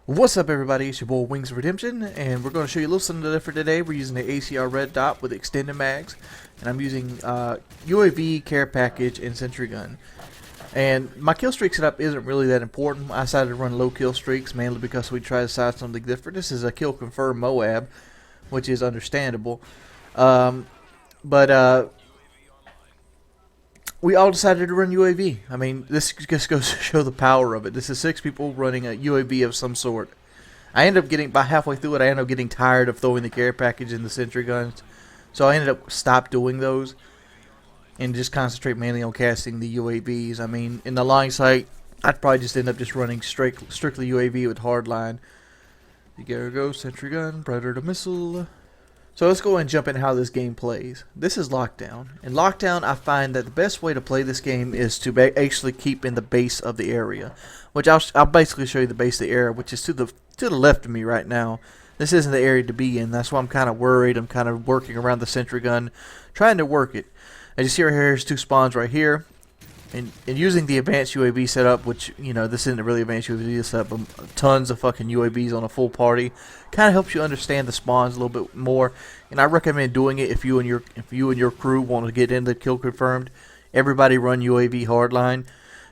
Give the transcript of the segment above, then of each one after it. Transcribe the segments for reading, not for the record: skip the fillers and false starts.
What's up, everybody? It's your boy Wings of Redemption, and we're going to show you a little something different today. We're using the ACR red dot with extended mags, and I'm using UAV, care package, and sentry gun. And my kill streak setup isn't really that important. I decided to run low kill streaks mainly because we try to decide something different. This is a kill confirmed Moab, which is understandable. But we all decided to run UAV. I mean, this just goes to show the power of it. This is 6 people running a UAV of some sort. I ended up getting, by halfway through it, I ended up getting tired of throwing the care package and the sentry guns. So I ended up stopped doing those and just concentrate mainly on casting the UAVs. I mean, in the line sight, I'd probably just end up just running strictly UAV with hardline. There go, sentry gun, predator missile. So let's go and jump in how this game plays. This is Lockdown. In Lockdown, I find that the best way to play this game is to actually keep in the base of the area, which I'll basically show you the base of the area, which is to the left of me right now. This isn't the area to be in. That's why I'm kind of worried. I'm kind of working around the sentry gun, trying to work it. As you see right here, there's 2 spawns right here. And using the advanced UAV setup, which, you know, this isn't a really advanced UAV setup, but tons of fucking UAVs on a full party, kind of helps you understand the spawns a little bit more. And I recommend doing it if you and your crew want to get into kill confirmed. Everybody run UAV hardline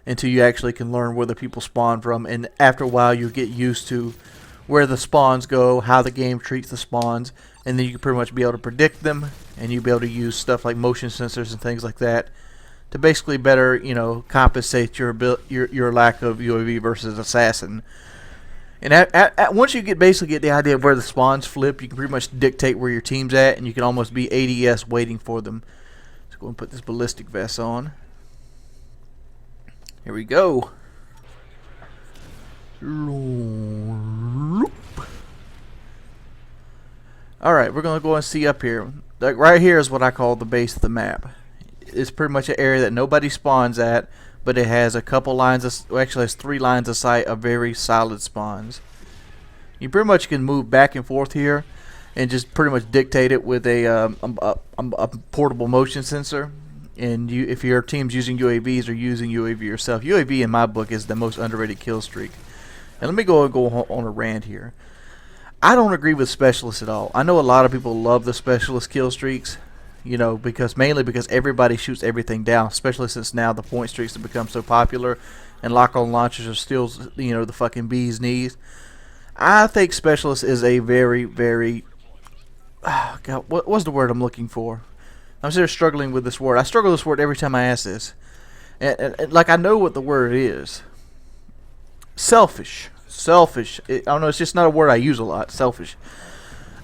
until you actually can learn where the people spawn from, and after a while you get used to where the spawns go, how the game treats the spawns, and then you can pretty much be able to predict them, and you'll be able to use stuff like motion sensors and things like that to basically better, you know, compensate your lack of UAV versus assassin. And once you basically get the idea of where the spawns flip, you can pretty much dictate where your team's at, and you can almost be ADS waiting for them. Let's go and put this ballistic vest on. Here we go. Alright, we're going to go and see up here. Like right here is what I call the base of the map. It's pretty much an area that nobody spawns at, but it has a couple lines of, well, actually has 3 lines of sight of very solid spawns. You pretty much can move back and forth here and just pretty much dictate it with a portable motion sensor. And if your team's using UAVs or using UAV yourself, UAV in my book is the most underrated kill streak. And let me go on a rant here. I don't agree with specialists at all. I know a lot of people love the specialist kill streaks, you know, mainly because everybody shoots everything down, especially since now the point streaks have become so popular and lock-on launchers are still, you know, the fucking bee's knees. I think specialist is a very, very, God, what's the word I'm looking for? I'm still struggling with this word. I struggle with this word every time I ask this. And like, I know what the word is. Selfish. Selfish. I don't know, it's just not a word I use a lot. Selfish.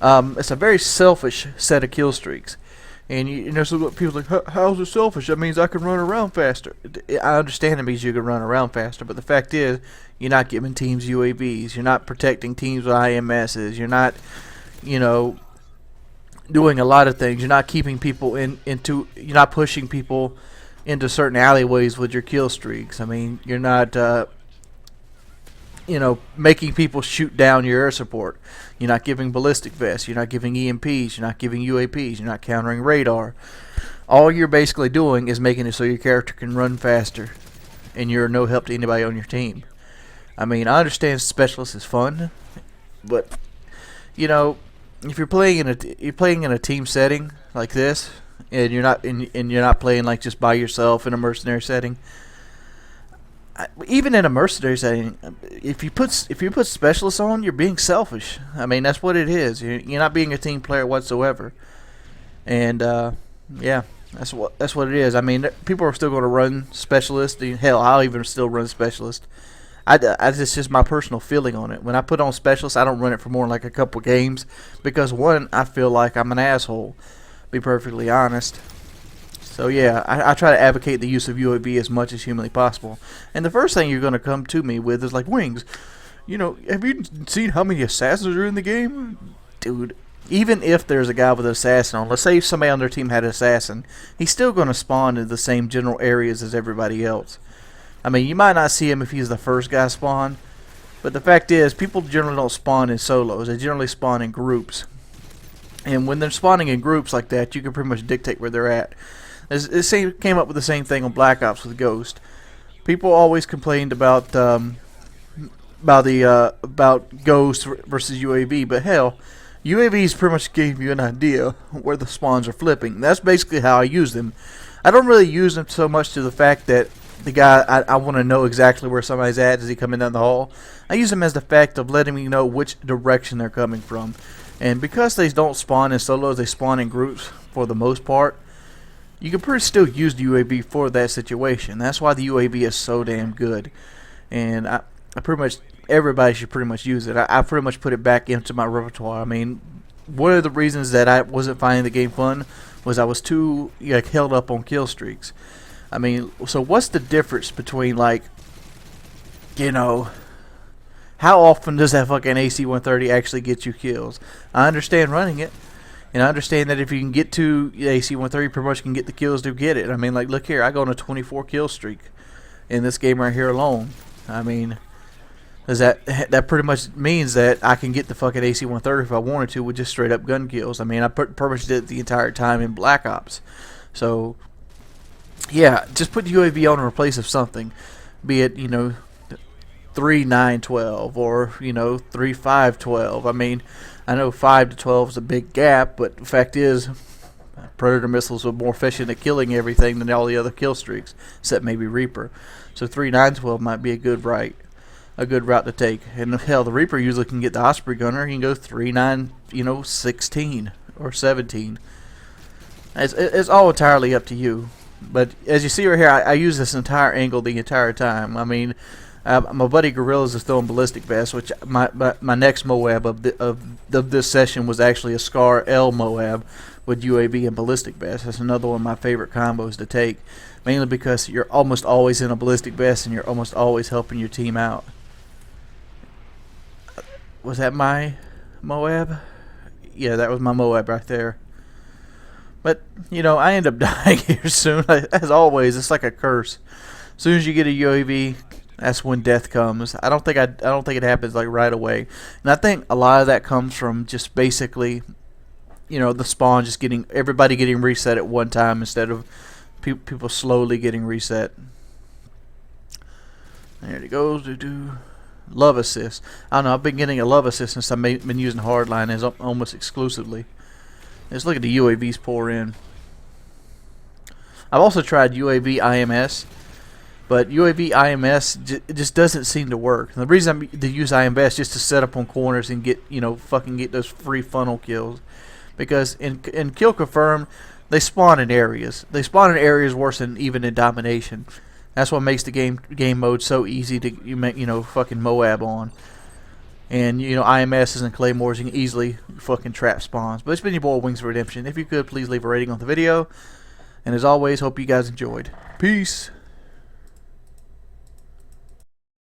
It's a very selfish set of kill streaks. And you know, so people are like, how's it selfish? That means I can run around faster. I understand it means you can run around faster, but the fact is, you're not giving teams UAVs. You're not protecting teams with IMSs. You're not, you know, doing a lot of things. You're not keeping people you're not pushing people into certain alleyways with your kill streaks. I mean, you're not, you know, making people shoot down your air support. You're not giving ballistic vests. You're not giving EMPs. You're not giving UAPs. You're not countering radar. All you're basically doing is making it so your character can run faster, and you're no help to anybody on your team. I mean, I understand specialist is fun, but you know, if you're playing in a team setting like this, and you're not playing like just by yourself in a mercenary setting. Even in a mercenary setting, if you put specialists on, you're being selfish. I mean, that's what it is. You're not being a team player whatsoever. And yeah, that's what it is. I mean, people are still going to run specialist. Hell, I'll even still run specialist. It's just my personal feeling on it. When I put on specialist, I don't run it for more than like a couple games because one, I feel like I'm an asshole. Be perfectly honest. So yeah, I try to advocate the use of UAV as much as humanly possible. And the first thing you're going to come to me with is like, Wings, you know, have you seen how many assassins are in the game? Dude, even if there's a guy with an assassin on, let's say somebody on their team had an assassin, he's still going to spawn in the same general areas as everybody else. I mean, you might not see him if he's the first guy spawn, but the fact is, people generally don't spawn in solos. They generally spawn in groups. And when they're spawning in groups like that, you can pretty much dictate where they're at. This came up with the same thing on Black Ops with Ghost. People always complained about about Ghost versus UAV, but hell, UAVs pretty much gave you an idea where the spawns are flipping. That's basically how I use them. I don't really use them so much to the fact that the guy, I want to know exactly where somebody's at as he coming down the hall. I use them as the fact of letting me know which direction they're coming from. And because they don't spawn in solos, they spawn in groups for the most part, you can pretty still use the UAV for that situation. That's why the UAV is so damn good. And I pretty much, everybody should pretty much use it. I pretty much put it back into my repertoire. I mean, one of the reasons that I wasn't finding the game fun was I was too held up on kill streaks. I mean, so what's the difference between, like, you know, how often does that fucking AC-130 actually get you kills? I understand running it, and I understand that if you can get to the AC-130, pretty much can get the kills to get it. I mean, like, look here, I go on a 24 kill streak in this game right here alone. I mean, does that pretty much means that I can get the fucking AC-130 if I wanted to with just straight up gun kills. I mean, I pretty much did it the entire time in Black Ops. So, yeah, just put UAV on in place of something, be it, you know, 3-9-12 or, you know, 3-5-12. I mean, I know 5 to 12 is a big gap, but the fact is, Predator missiles are more efficient at killing everything than all the other kill streaks, except maybe Reaper. So 3-9-12 might be a good route to take. And hell, the Reaper usually can get the Osprey gunner. He can go 3-9, you know, 16 or 17. It's all entirely up to you. But as you see right here, I use this entire angle the entire time. I mean, my buddy Gorillas is throwing ballistic vests, which my next Moab of this session was actually a Scar L Moab with UAV and ballistic vest. That's another one of my favorite combos to take, mainly because you're almost always in a ballistic vest and you're almost always helping your team out. Was that my Moab? Yeah, that was my Moab right there. But, you know, I end up dying here soon. As always, it's like a curse. As soon as you get a UAV, that's when death comes. I don't think it happens like right away. And I think a lot of that comes from just basically, you know, the spawn just everybody getting reset at one time instead of people slowly getting reset. There it goes. Love assist. I don't know. I've been getting a love assist since I've been using hardline as almost exclusively. Let's look at the UAVs pour in. I've also tried UAV IMS, but UAV IMS just doesn't seem to work. And the reason I use IMS is just to set up on corners and get, you know, fucking get those free funnel kills. Because in Kill Confirmed, they spawn in areas. They spawn in areas worse than even in Domination. That's what makes the game mode so easy to fucking Moab on. And, you know, IMSs and Claymores, you can easily fucking trap spawns. But it's been your boy, Wings of Redemption. If you could, please leave a rating on the video. And as always, hope you guys enjoyed. Peace.